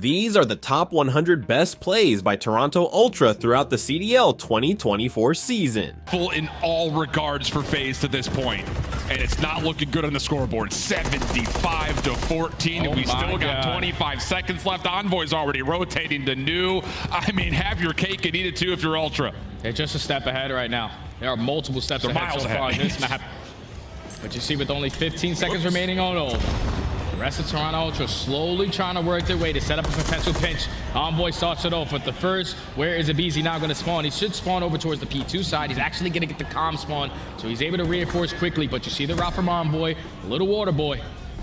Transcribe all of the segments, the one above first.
These are the top 100 best plays by Toronto Ultra throughout the CDL 2024 season. Full in all regards for FaZe to this point, and it's not looking good on the scoreboard. 75-14, and we still got 25 seconds left. Envoy's already rotating to new. I mean, have your cake and eat it too if you're Ultra. They're just a step ahead right now. There are multiple steps ahead so far on this map. But you see, with only 15 seconds remaining on ult, the rest of Toronto Ultra slowly trying to work their way to set up a potential pinch. Envoy starts it off with the first. Where is Abuzah now going to spawn? He should spawn over towards the P2 side. He's actually going to get the calm spawn, so he's able to reinforce quickly. But you see the route from Envoy, the little water boy.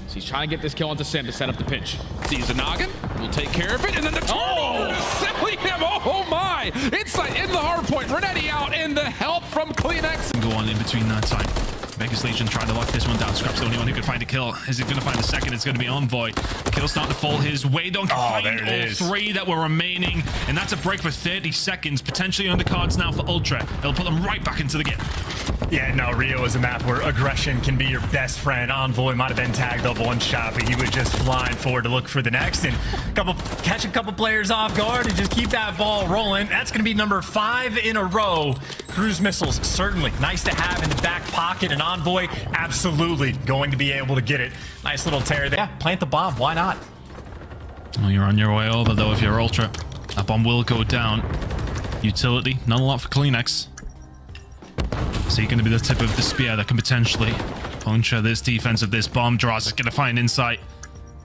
So he's trying to get this kill onto Simp to set up the pinch. Sees the noggin, will take care of it, and then the turnover to Cellium. Oh my! Inside in the hardpoint. Renetti out, and the help from Cleanex. Go on in between that time. Vegas Legion trying to lock this one down. Scrap's the only one who could find a kill. Is he going to find the second? It's going to be Envoy. The kill's starting to fall his way. Don't find all three that were remaining. And that's a break for 30 seconds. Potentially on the cards now for Ultra. They'll put them right back into the game. Yeah, no, Rio is a map where aggression can be your best friend. Envoy might have been tagged up one shot, but he was just flying forward to look for the next and catch a couple players off guard and just keep that ball rolling. That's going to be number 5 in a row. Cruise missiles, certainly nice to have in the back pocket, and Envoy absolutely going to be able to get it. Nice little tear there. Yeah, plant the bomb. Why not? Well, you're on your way over, though, if you're Ultra. That bomb will go down. Utility, not a lot for Cleanex. So you're going to be the tip of the spear that can potentially puncture this defense of this bomb. Draz is going to find insight,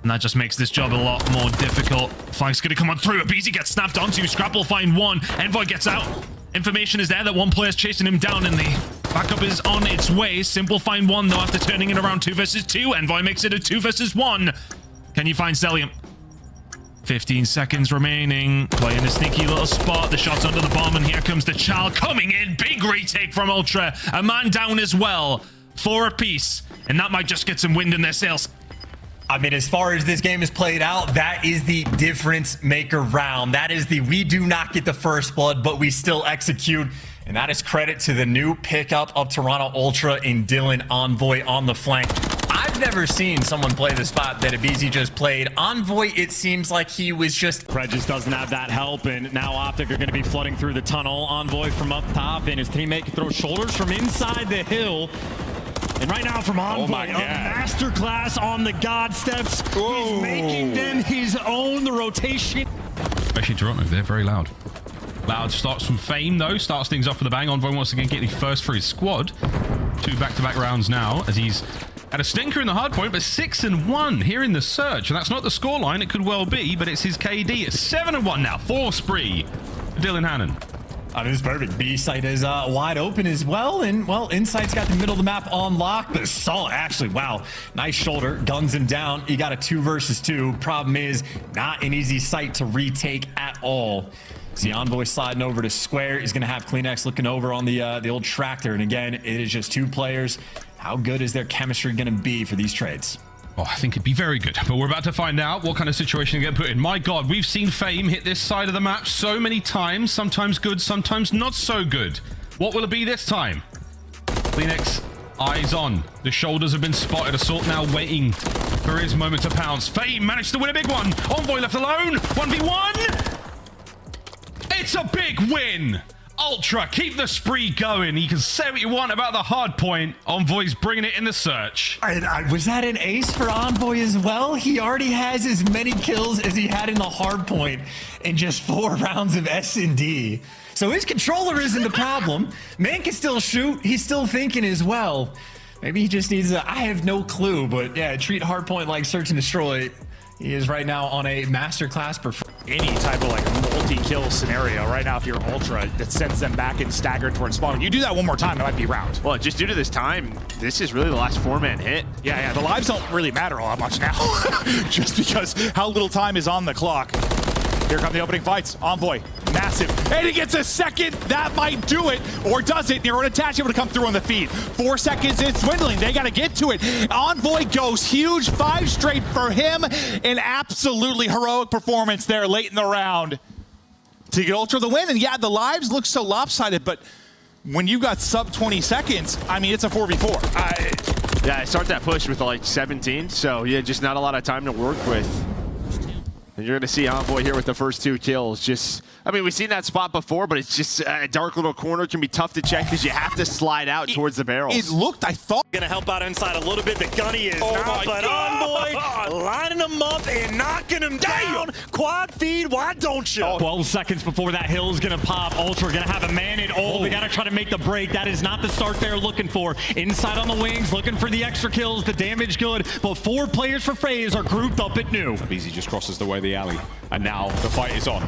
and that just makes this job a lot more difficult. Flank's going to come on through. Abuzah gets snapped onto. Scrap will find one. Envoy gets out. Information is there that one player's chasing him down, and the backup is on its way. Simp will find one, though, after turning it around 2 versus 2. Envoy makes it a 2 versus 1. Can you find Cellium? 15 seconds remaining. Playing a sneaky little spot. The shot's under the bomb, and here comes the child coming in. Big retake from Ultra. A man down as well. 4 apiece, and that might just get some wind in their sails. I mean, as far as this game is played out, that is the difference maker round. That is the we do not get the first blood, but we still execute. And that is credit to the new pickup of Toronto Ultra in Dylan Envoy on the flank. I've never seen someone play the spot that Abuzah just played. Envoy, it seems like he was just... Prejudice doesn't have that help, and now Optic are going to be flooding through the tunnel. Envoy from up top, and his teammate can throw shoulders from inside the hill. And right now from Envoy, a masterclass on the God steps. Whoa. He's making them his own, the rotation. Especially Toronto, they're very loud. Loud starts from Fame, though, starts things off with a bang. Envoy wants to get the first for his squad. 2 back-to-back rounds now, as he's had a stinker in the hardpoint, but 6-1 here in the search. And that's not the scoreline, it could well be, but it's his KD. It's 7-1 now, 4 spree for Dylan Hannon. I mean, it's perfect. B site is wide open as well, and well, Insight's got the middle of the map on lock, but solid, actually, wow, nice shoulder, guns him down. You got a 2 versus 2. Problem is, not an easy site to retake at all. See Envoy sliding over to square. He's going to have Cleanex looking over on the old tractor, and again, it is just 2 players. How good is their chemistry going to be for these trades? Oh, I think it'd be very good, but we're about to find out what kind of situation to get put in. My God, we've seen Fame hit this side of the map so many times, sometimes good, sometimes not so good. What will it be this time? Cleanex, eyes on. The shoulders have been spotted. Assault now waiting for his moment to pounce. Fame managed to win a big one. Envoy left alone. 1v1. It's a big win. Ultra, keep the spree going. You can say what you want about the hard point. Envoy's bringing it in the search. Was that an ace for Envoy as well? He already has as many kills as he had in the hard point in just 4 rounds of S&D. So his controller isn't the problem. Man can still shoot. He's still thinking as well. Maybe he just needs a, I have no clue, but yeah, treat hard point like search and destroy. He is right now on a masterclass performance. Any type of like multi-kill scenario right now, if you're Ultra, that sends them back and staggered towards spawn. You do that one more time, it might be round. Well, just due to this time, this is really the last 4-man hit. Yeah, the lives don't really matter all that much now, just because how little time is on the clock. Here come the opening fights. Envoy, massive, and he gets a second. That might do it, or does it? They're attached, able to come through on the feed. 4 seconds, it's dwindling. They got to get to it. Envoy goes huge, 5 straight for him. An absolutely heroic performance there late in the round to get Ultra the win. And yeah, the lives look so lopsided, but when you got sub 20 seconds, I mean, it's a 4v4. Yeah, I start that push with like 17, so yeah, just not a lot of time to work with. And you're going to see Envoy here with the first 2 kills. Just, I mean, we've seen that spot before, but it's just a dark little corner. Can be tough to check because you have to slide out towards the barrels. It looked, I thought. Gonna help out inside a little bit. The gunny is not, but Envoy lining him up and knocking him down. Quad feed, why don't you? 12 seconds before that hill's gonna pop. Ultra gonna have a man in ult. They gotta try to make the break. That is not the start they're looking for. Inside on the wings, looking for the extra kills, the damage good, but 4 players for FaZe are grouped up at new. Abuzah just crosses the way of the alley, and now the fight is on.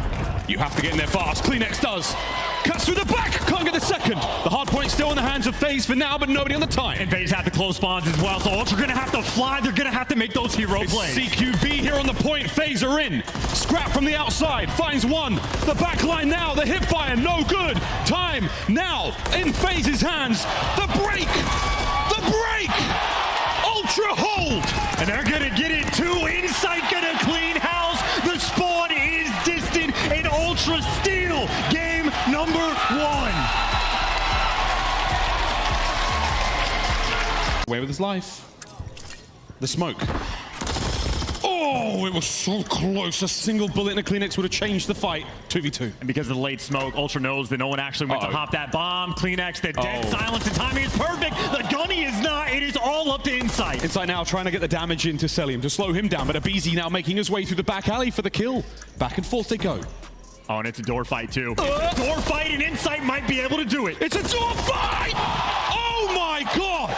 You have to get in there fast. CleanX does. Cuts through the back, can't get the second. The hard point still in the hands of FaZe for now, but nobody on the time. And FaZe have to close spawns as well, so Ultra gonna have to fly. They're gonna have to make those hero plays. CQB here on the point. FaZe are in. Scrap from the outside, finds one. The back line now, the hip fire, no good. Time now in FaZe's hands. The break! The break! Ultra hold! And they're gonna get it too. Insight gonna clean house. The spawn is distant, and Ultra steal game number 1. Away with his life. The smoke. Oh, it was so close. A single bullet in a Cleanex would have changed the fight. 2v2. And because of the late smoke, Ultra knows that no one actually went to hop that bomb. Cleanex, the dead silence, and timing is perfect. The gunny is not. It is all up to Insight. Insight now trying to get the damage into Cellium to slow him down, but Abuzah now making his way through the back alley for the kill. Back and forth they go. Oh, and it's a door fight too. It's a door fight, and Insight might be able to do it. It's a door fight! Oh my god!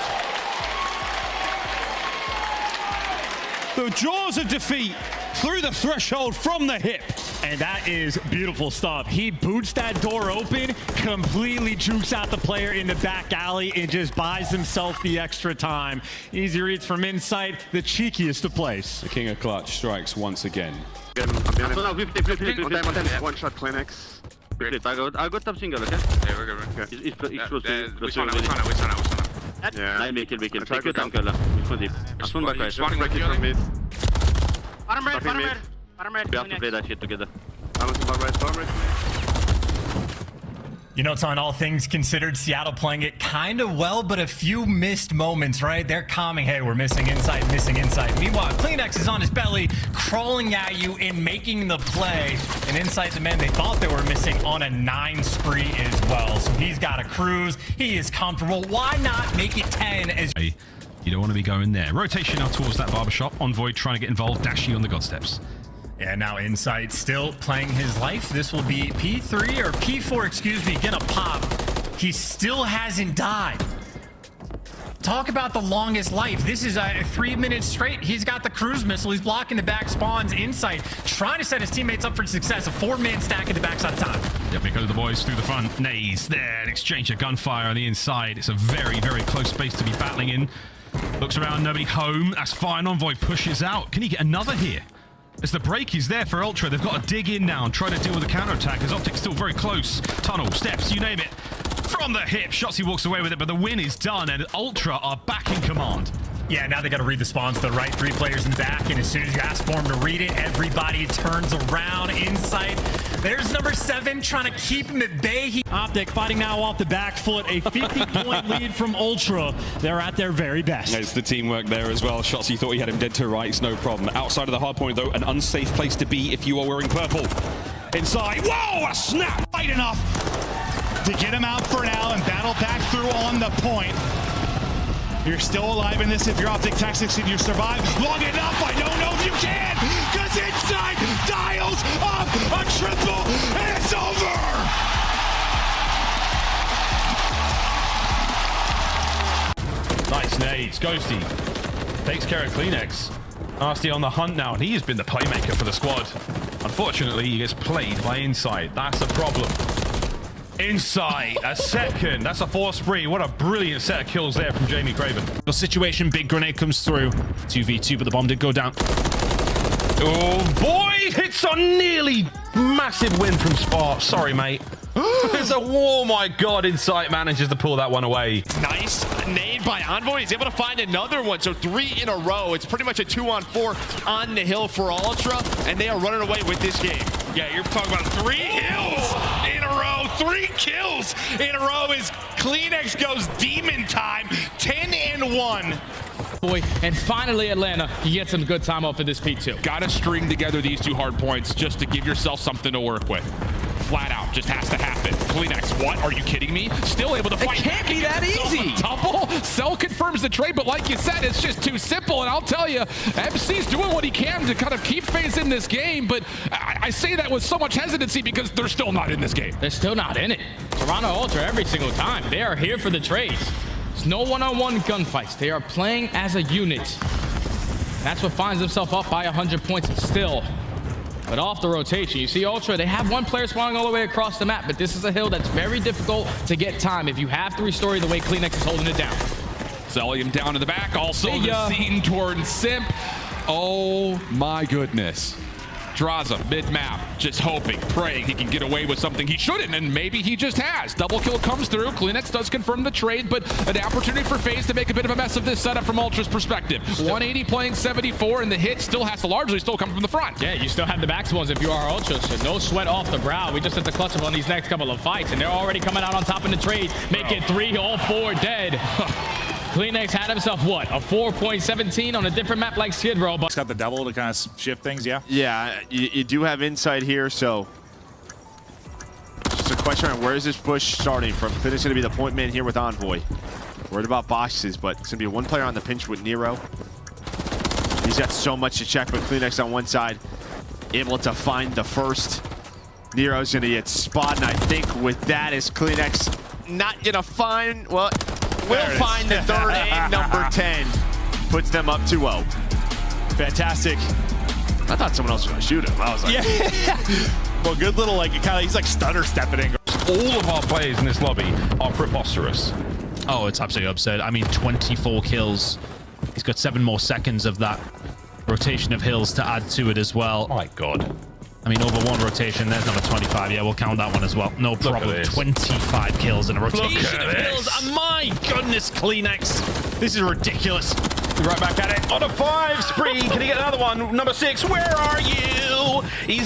The jaws of defeat through the threshold from the hip. And that is beautiful stuff. He boots that door open, completely jukes out the player in the back alley, and just buys himself the extra time. Easy reads from Insight, the cheekiest of plays. The king of clutch strikes once again. One shot Cleanex. I'll go top single, okay? Yeah, we're good. It's close to We saw now. Yeah, I make it. Take it, uncle. As soon back, Spawning break it with from mid. Bottom red. We have to play that shit together. I'm looking for right. You know, Ton, all things considered, Seattle playing it kind of well, but a few missed moments, right? They're calming, hey, we're missing Insight. Meanwhile, Cleanex is on his belly, crawling at you and making the play. And Insight, the man they thought they were missing, on a 9 spree as well. So he's got a cruise. He is comfortable. Why not make it 10 as... You don't want to be going there. Rotation now towards that barbershop. Envoy trying to get involved. Dashy on the god steps. Yeah, now Insight still playing his life. This will be P3 or P4, excuse me, gonna pop. He still hasn't died. Talk about the longest life. This is 3 minutes straight. He's got the cruise missile. He's blocking the back spawns. Insight trying to set his teammates up for success. A 4-man stack at the backside of time. Yep, because the boys through the front. Nays there. An exchange of gunfire on the inside. It's a very, very close space to be battling in. Looks around, nobody home. That's fine. Envoy pushes out. Can he get another here? As the break is there for Ultra, they've got to dig in now and try to deal with the counterattack as Optic's still very close. Tunnel, steps, you name it. From the hip, Shotzzy walks away with it, but the win is done and Ultra are back in command. Yeah, now they got to read the spawns to the right. 3 players in the back, and as soon as you ask for them to read it, everybody turns around. Insight. There's number 7 trying to keep him at bay. Optic fighting now off the back foot. A 50-point lead from Ultra. They're at their very best. There's the teamwork there as well. Shotzzy thought he had him dead to rights, no problem. Outside of the hard point, though, an unsafe place to be if you are wearing purple. Inside, whoa, a snap! Fight enough to get him out for now and battle back through on the point. You're still alive in this if you're Optic Tactics and you survive long enough. I don't know if you can, because Inside dials up a triple and it's over. Nice nades. Ghosty takes care of Cleanex. Nasty on the hunt now, and he has been the playmaker for the squad. Unfortunately, he gets played by Insight. That's a problem. Insight, a second. That's a 4 spree. What a brilliant set of kills there from Jamie Craven. The situation, big grenade comes through. 2v2, but the bomb did go down. Oh, boy! Hits on nearly massive win from Spark. Sorry, mate. It's a, oh my god, Insight manages to pull that one away. Nice nade by Envoy. He's able to find another one. So 3 in a row. It's pretty much a 2-on-4 on the hill for Ultra, and they are running away with this game. Yeah, you're talking about 3 kills in a row. 3 kills in a row as Cleanex goes demon time. 10-1. Boy, and finally Atlanta, you get some good time off of this P2. Gotta string together these two hard points just to give yourself something to work with. Flat out, just has to happen. Cleanex, what? Are you kidding me? Still able to fight. It can't be that easy. Double. Cell confirms the trade, but like you said, it's just too simple. And I'll tell you, MC's doing what he can to kind of keep FaZe in this game, but I say that with so much hesitancy because they're still not in this game. They're still not in it. Toronto Ultra every single time. They are here for the trades. There's no one-on-one gunfights. They are playing as a unit. That's what finds themselves up by 100 points and still. But off the rotation, you see Ultra, they have one player spawning all the way across the map, but this is a hill that's very difficult to get time if you have to restore the way Cleanex is holding it down. Cellium down to the back, also the scene towards Simp. Oh my goodness. Draza, mid-map, just hoping, praying he can get away with something he shouldn't, and maybe he just has. Double kill comes through. Cleanex does confirm the trade, but an opportunity for FaZe to make a bit of a mess of this setup from Ultra's perspective. 180 playing 74, and the hit still has to largely still come from the front. Yeah, you still have the backspawns if you are Ultra, so no sweat off the brow. We just have to clutch up on these next couple of fights, and they're already coming out on top in the trade, making 3, all 4 dead. Cleanex had himself, what, a 4.17 on a different map like Skid Row. But It's got the double to kind of shift things, yeah? Yeah, you do have insight here, so just a question on where is this push starting from? Cleanex going to be the point man here with Envoy. Worried about boxes, but it's going to be one player on the pinch with Nero. He's got so much to check, but Cleanex on one side, able to find the first. Nero's going to get spot, and I think with that is Cleanex not going to find, well, will find the third and number 10. Puts them up 2-0. Fantastic. I thought someone else was going to shoot him. I was like, yeah. Well, good little, like, kind of, he's like stutter stepping in. All of our players in this lobby are preposterous. Oh, it's absolutely absurd. I mean, 24 kills. He's got 7 more seconds of that rotation of hills to add to it as well. Oh my God. I mean, over one rotation, there's number 25. Yeah, we'll count that one as well. No problem. 25 kills in a rotation of kills. And my goodness, Cleanex. This is ridiculous. Right back at it on a 5 spree. Can he get another one? Number 6, where are you? He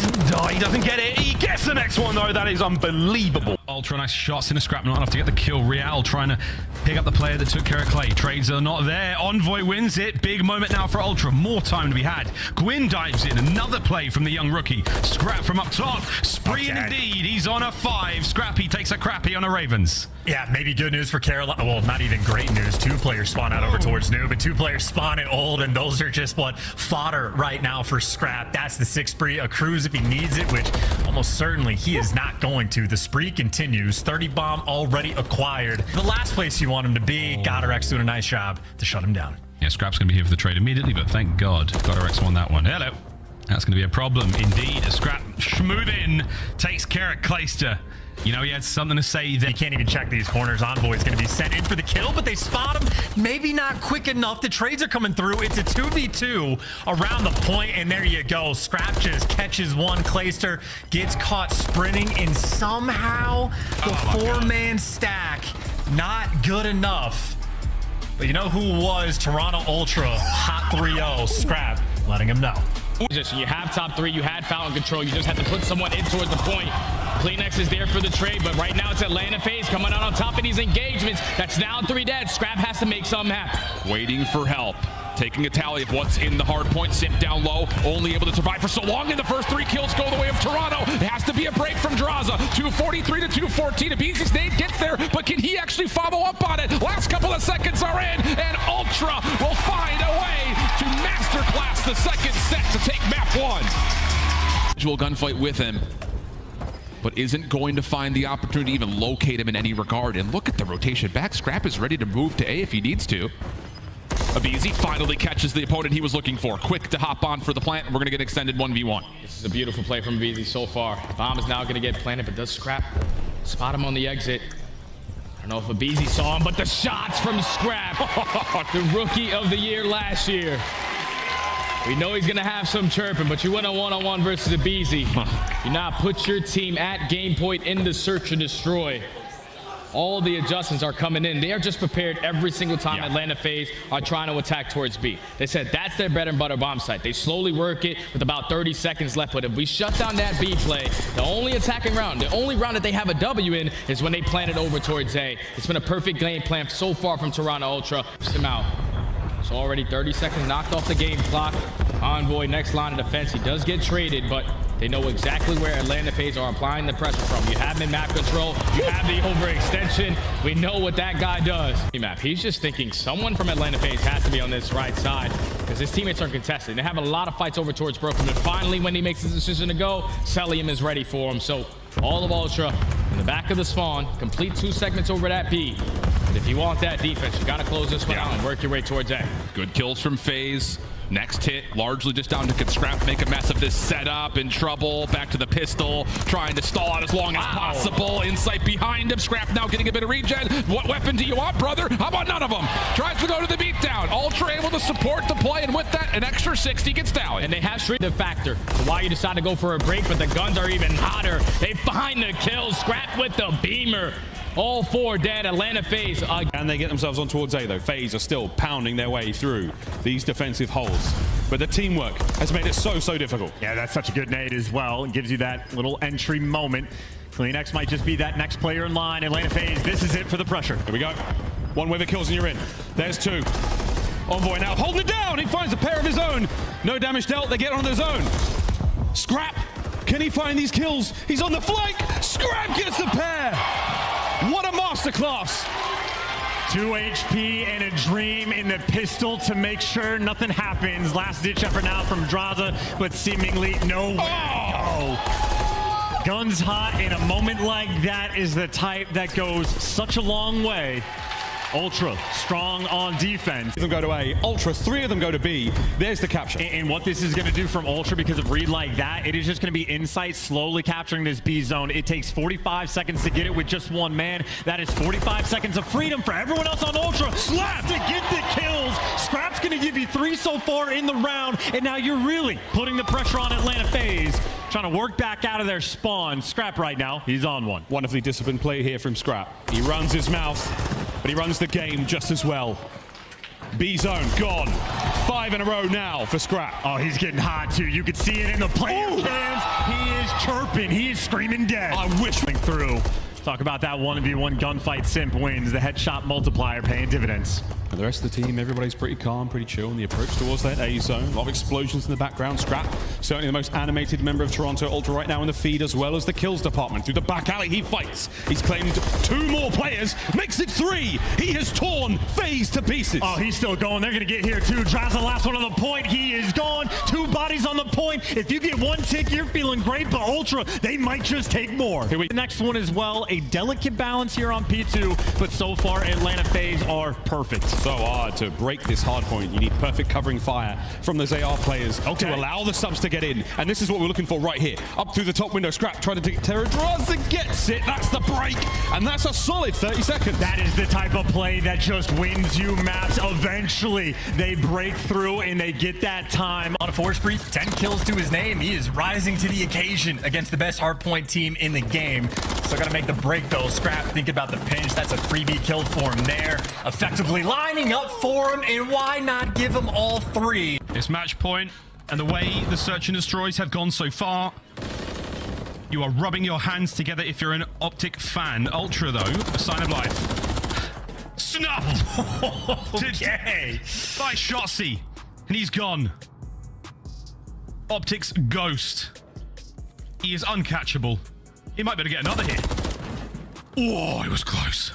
doesn't get it. He gets the next one, though. That is unbelievable. Ultra nice shots in a scrap, not enough to get the kill. Real trying to pick up the player that took care of Clay. Trades are not there. Envoy wins it. Big moment now for Ultra. More time to be had. Gwyn dives in. Another play from the young rookie. Scrap from up top. Spree indeed. He's on a 5. Scrappy takes a crappy on a Ravens. Yeah, maybe good news for Carolina. Well, not even great news. 2 players spawn out over towards New, but 2 players spawn at Old, and those are just what fodder right now for Scrap. That's the 6 spree. A cruise if he needs it, which almost certainly he is not going to. The spree continues. 30 bomb already acquired. The last place you want him to be. Godorex doing a nice job to shut him down. Yeah, Scrap's going to be here for the trade immediately, but thank God Godorex won that one. Hello. That's going to be a problem indeed. A Scrap schmooth in, takes care of Clayster. You know, he had something to say that. You can't even check these corners. Envoy's going to be sent in for the kill, but they spot him. Maybe not quick enough. The trades are coming through. It's a 2v2 around the point, and there you go. Scrap just catches one. Clayster gets caught sprinting, and somehow the 4-man stack not good enough. But you know who was Toronto Ultra hot 3-0? Scrap, letting him know. You have top 3, you had fountain control, you just have to put someone in towards the point. Cleanex is there for the trade, but right now it's Atlanta FaZe coming out on top of these engagements. That's now 3 dead. Scrap has to make something happen. Waiting for help. Taking a tally of what's in the hard point. Simp down low, only able to survive for so long, and the first 3 kills go the way of Toronto. It has to be a break from Draza. 243 to 214. Abuza's nade gets there, but can he actually follow up on it? Last couple of seconds are in, and Ultra will find a way to masterclass the second set to take map 1. Visual gunfight with him, but isn't going to find the opportunity to even locate him in any regard. And look at the rotation back. Scrap is ready to move to A if he needs to. Abuzah finally catches the opponent he was looking for. Quick to hop on for the plant, and we're going to get extended 1v1. This is a beautiful play from Abuzah so far. Bomb is now going to get planted, but does Scrap spot him on the exit. I don't know if Abuzah saw him, but the shots from Scrap, the rookie of the year last year. We know he's going to have some chirping, but you win a one-on-one versus Abuzah. You now put your team at game point in the search and destroy. All the adjustments are coming in. They are just prepared every single time Atlanta FaZe are trying to attack towards B. They said that's their bread and butter bomb site. They slowly work it with about 30 seconds left. But if we shut down that B play, the only attacking round, the only round that they have a W in is when they plan it over towards A. It's been a perfect game plan so far from Toronto Ultra. Push them out. There's already 30 seconds knocked off the game clock. Envoy, next line of defense. He does get traded, but they know exactly where Atlanta FaZe are applying the pressure from. You have him in map control. You have the overextension. We know what that guy does. Map. He's just thinking someone from Atlanta FaZe has to be on this right side because his teammates are contested. They have a lot of fights over towards Broken, but finally, when he makes the decision to go, Cellium is ready for him. So all of Ultra in the back of the spawn, complete 2 segments over that B. But if you want that defense, you got to close this one out and work your way towards A. Good kills from FaZe. Next hit, largely just down to could Scrap make a mess of this setup. In trouble, back to the pistol, trying to stall out as long as possible. Insight behind him, Scrap now getting a bit of regen. What weapon do you want, brother? How about none of them? Tries to go to the beatdown. Ultra able to support the play, and with that, an extra 60 gets down. And they have straight the factor to why you decide to go for a break, but the guns are even hotter. They find the kill, Scrap with the beamer. All 4 dead. Atlanta FaZe. And they get themselves on towards A, though. FaZe are still pounding their way through these defensive holes. But the teamwork has made it so difficult. Yeah, that's such a good nade as well. It gives you that little entry moment. CleanX might just be that next player in line. Atlanta FaZe, this is it for the pressure. Here we go. 1 wave of kills and you're in. There's 2. Envoy now holding it down. He finds a pair of his own. No damage dealt. They get on their zone. Scrap. Can he find these kills? He's on the flank. Scrap gets the pair. What a masterclass! 2 HP and a dream in the pistol to make sure nothing happens. Last ditch effort now from Draza, but seemingly no way. Guns hot in a moment like that is the type that goes such a long way. Ultra strong on defense. 3 of them go to A. Ultra, 3 of them go to B. There's the capture. And what this is going to do from Ultra because of read like that, it is just going to be Insight slowly capturing this B zone. It takes 45 seconds to get it with just 1 man. That is 45 seconds of freedom for everyone else on Ultra. Slap to get the kills. Scrap's going to give you 3 so far in the round, and now you're really putting the pressure on Atlanta FaZe. Trying to work back out of their spawn. Scrap right now, he's on one. Wonderfully disciplined play here from Scrap. He runs his mouth, but he runs the game just as well. B zone gone. 5 in a row now for Scrap. Oh, he's getting hot too. You can see it in the player cams. He is chirping. He is screaming dead. I wish through. Talk about that 1v1 gunfight. Simp wins. The headshot multiplier paying dividends. And the rest of the team, everybody's pretty calm, pretty chill in the approach towards that A zone. A lot of explosions in the background. Scrap, certainly the most animated member of Toronto Ultra right now in the feed, as well as the kills department. Through the back alley, he fights. He's claimed 2 more players, makes it 3. He has torn FaZe to pieces. Oh, he's still going. They're going to get here too. Drives the last one on the point. He is gone. 2 bodies on the point. If you get 1 tick, you're feeling great, but Ultra, they might just take more. The next one as well, a delicate balance here on P2, but so far Atlanta FaZe are perfect. So hard to break this hard point. You need perfect covering fire from those AR players to allow the subs to get in. And this is what we're looking for right here. Up through the top window, Scrap trying to take Terra. Draza gets it. That's the break. And that's a solid 30 seconds. That is the type of play that just wins you maps. Eventually, they break through and they get that time. On a 4 spree, 10 kills to his name. He is rising to the occasion against the best hardpoint team in the game. Still got to make the break though. Scrap, think about the pinch. That's a freebie kill for him there. Effectively lining up for him, and why not give him all 3? It's match point, and the way the search and destroys have gone so far, you are rubbing your hands together if you're an Optic fan. Ultra, though, a sign of life. Snuffed! Okay. By Shotzzy, and he's gone. Optic's ghost. He is uncatchable. He might be able to get another hit. Oh, it was close.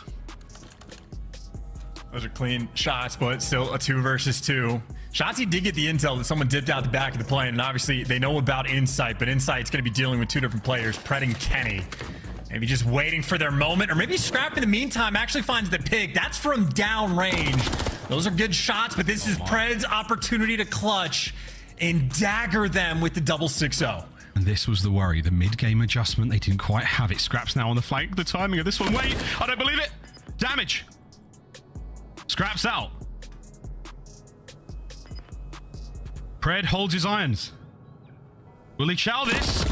Those are clean shots, but still a 2 versus 2. Shotzzy did get the intel that someone dipped out the back of the plane, and obviously they know about Insight, but Insight's going to be dealing with 2 different players, Pred and Kenny. Maybe just waiting for their moment, or maybe Scrap in the meantime actually finds the pick. That's from down range. Those are good shots, but this is Pred's opportunity to clutch and dagger them with the double 6-0. And this was the worry, the mid-game adjustment. They didn't quite have it. Scrap's now on the flank. The timing of this one. Wait, I don't believe it. Damage. Scrap's out. Pred holds his irons. Will he chow this?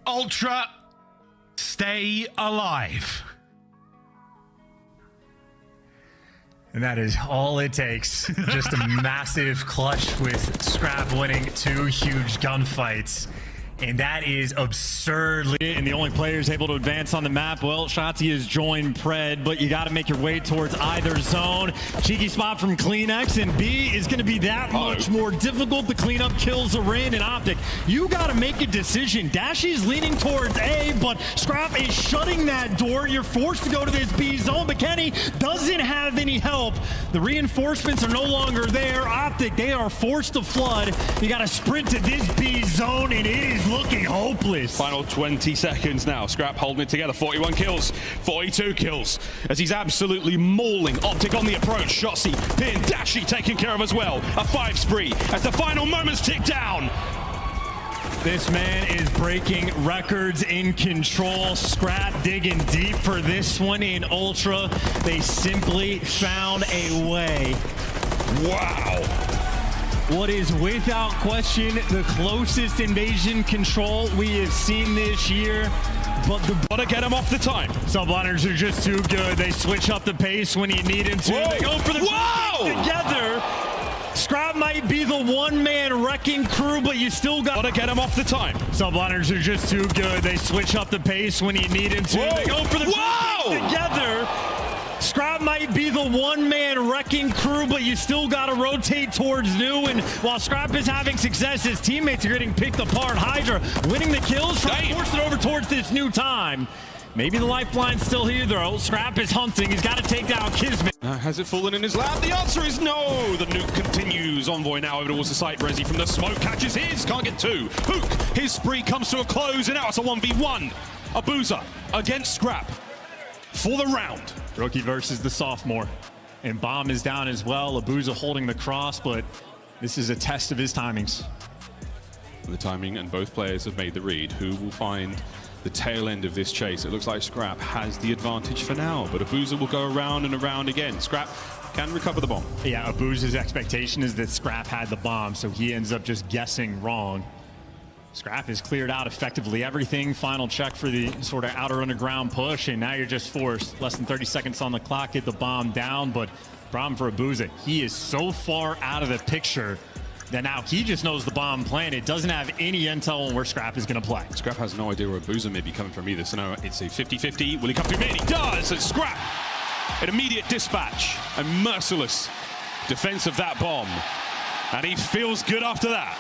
Ultra, stay alive. And that is all it takes. Just a massive clutch with Scrap winning 2 huge gunfights. and that is absurdly. And the only players able to advance on the map, well, Shotzzy has joined Pred, but you got to make your way towards either zone. Cheeky spot from CleanX, and B is going to be that much more difficult to clean up. Kills are in, and Optic, you got to make a decision. Dashy's leaning towards A, but Scrap is shutting that door. You're forced to go to this B zone, but Kenny doesn't have any help. The reinforcements are no longer there. Optic, they are forced to flood. You got to sprint to this B zone, and it is looking hopeless. Final 20 seconds now. Scrap holding it together. 41 kills, 42 kills, as he's absolutely mauling Optic on the approach. Shotzzy, Pin, Dashy taken care of as well. A 5 spree as the final moments tick down. This man is breaking records in control. Scrap digging deep for this one in Ultra. They simply found a way. Wow. What is without question the closest invasion control we have seen this year. But the gotta get him off the time. Subliners are just too good. They switch up the pace when you need them to. Whoa. They go for the together. Scrap might be the one-man wrecking crew, but you still gotta get him off the time. Subliners are just too good. They switch up the pace when you need them to. They go for the together. Scrap might be the one-man wrecking crew, but you still got to rotate towards new. And while Scrap is having success, his teammates are getting picked apart. Hydra winning the kills, trying to force it over towards this new time. Maybe the lifeline's still here, though. Scrap is hunting. He's got to take down Kismet. Has it fallen in his lap? The answer is no. The nuke continues. Envoy now over towards the site. Resi from the smoke catches his. Can't get two. Hook. His spree comes to a close, and now it's a 1v1. Abuzah against Scrap for the round. Rookie versus the sophomore. And Bomb is down as well. Abuzah holding the cross, but this is a test of his timings. The timing, and both players have made the read. Who will find the tail end of this chase? It looks like Scrap has the advantage for now, but Abuzah will go around and around again. Scrap can recover the bomb. Yeah, Abuzah's expectation is that Scrap had the bomb, so he ends up just guessing wrong. Scrap has cleared out effectively everything. Final check for the sort of outer underground push, and now you're just forced. Less than 30 seconds on the clock, get the bomb down, but problem for Abuzah, he is so far out of the picture that now he just knows the bomb planted, doesn't have any intel on where Scrap is going to play. Scrap has no idea where Abuzah may be coming from either, so now it's a 50-50. Will he come through mid? He does! And Scrap, an immediate dispatch, a merciless defense of that bomb. And he feels good after that.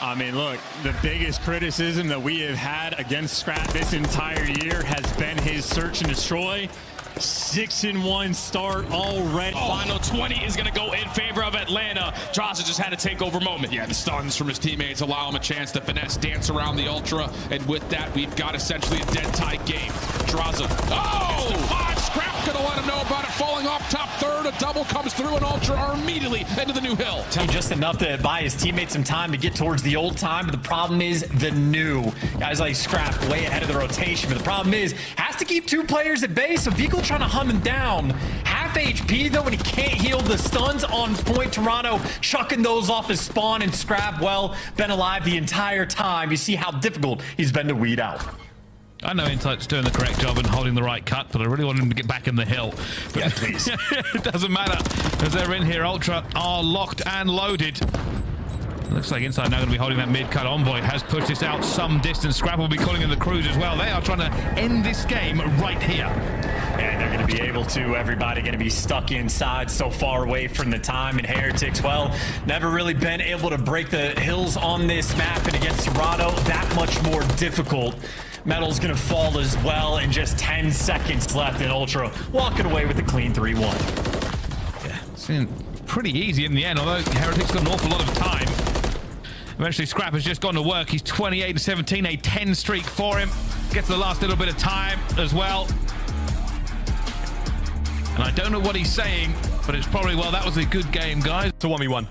I mean, look, the biggest criticism that we have had against Scrap this entire year has been his search and destroy. 6-1 start already. Final 20 is going to go in favor of Atlanta. Draza just had a takeover moment. Yeah, the stuns from his teammates allow him a chance to finesse, dance around the Ultra, and with that, we've got essentially a dead-tight game. Draza, Scrap gonna let him know about it, falling off top third. A double comes through, and Ultra are immediately into the new hill. Just enough to buy his teammates some time to get towards the old time, but the problem is the new. Guys like Scrap way ahead of the rotation, but the problem is has to keep 2 players at base, so Vico trying to hunt him down. Half HP though, and he can't heal. The stuns on point. Toronto chucking those off his spawn, and Scrap, well, been alive the entire time. You see how difficult he's been to weed out. I know Insight's doing the correct job and holding the right cut, but I really want him to get back in the hill. But yeah, please. It doesn't matter, as they're in here. Ultra are locked and loaded. Looks like Insight now going to be holding that mid-cut. Envoy has pushed this out some distance. Scrap will be calling in the cruise as well. They are trying to end this game right here. And they're going to be able to. Everybody going to be stuck inside, so far away from the time. And Heretics, well, never really been able to break the hills on this map. And against Toronto, that much more difficult. Metal's going to fall as well, and just 10 seconds left in Ultra, walking away with a clean 3-1. Yeah, it's pretty easy in the end, although Heretics got an awful lot of time. Eventually, Scrap has just gone to work. He's 28-17, a 10 streak for him. Gets the last little bit of time as well. And I don't know what he's saying, but it's probably, well, that was a good game, guys. It's a 1v1.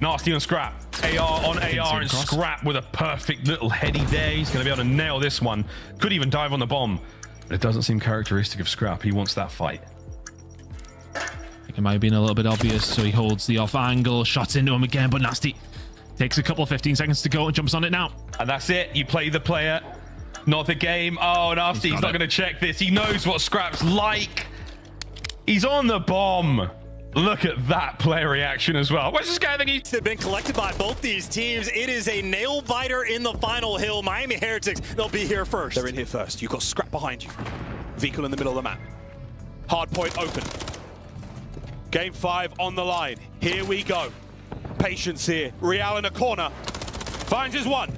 Nasty on Scrap. AR on AR, and Scrap with a perfect little heady there. He's going to be able to nail this one. Could even dive on the bomb. But it doesn't seem characteristic of Scrap. He wants that fight. I think it might have been a little bit obvious, so he holds the off angle, shots into him again, but Nasty takes a couple 15 seconds to go and jumps on it now. And that's it. You play the player, not the game. Oh, Nasty, he's not going to check this. He knows what Scrap's like. He's on the bomb. Look at that player reaction as well. Where's this guy think he's... They've been collected by both these teams. It is a nail biter in the final hill. Miami Heretics, they'll be here first. They're in here first. You've got Scrap behind you. Vehicle in the middle of the map. Hardpoint open. Game 5 on the line. Here we go. Patience here. Real in a corner. Finds his one.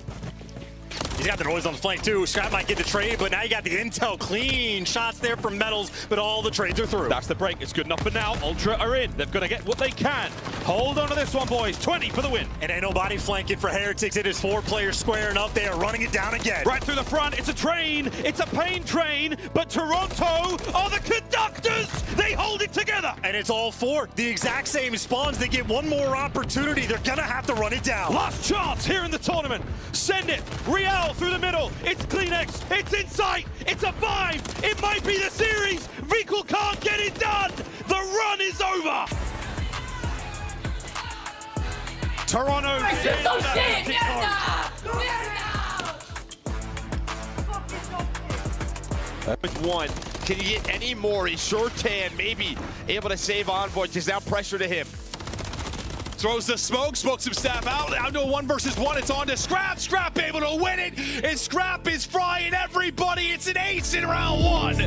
He's got the noise on the flank too. Scrap might get the trade, but now you got the intel. Clean shots there from Metals, but all the trades are through. That's the break. It's good enough for now. Ultra are in. They're going to get what they can. Hold on to this one, boys. 20 for the win. And ain't nobody flanking for Heretics. It is 4 players squaring up. They are running it down again. Right through the front. It's a train. It's a pain train. But Toronto are the conductors. They hold it together. And it's all 4. The exact same spawns. They get one more opportunity. They're going to have to run it down. Last chance here in the tournament. Send it. Real through the middle. It's CleanX. It's in sight. It's a 5. It might be the series. Vehicle can't get it done. The run is over. Toronto. With one, can he get any more? He's short tan, maybe able to save Envoy. Just now pressure to him. Throws the smoke, smokes some staff out. Now to a 1 versus 1. It's on to Scrap. Scrap able to win it. And Scrap is frying everybody. It's an ace in round 1.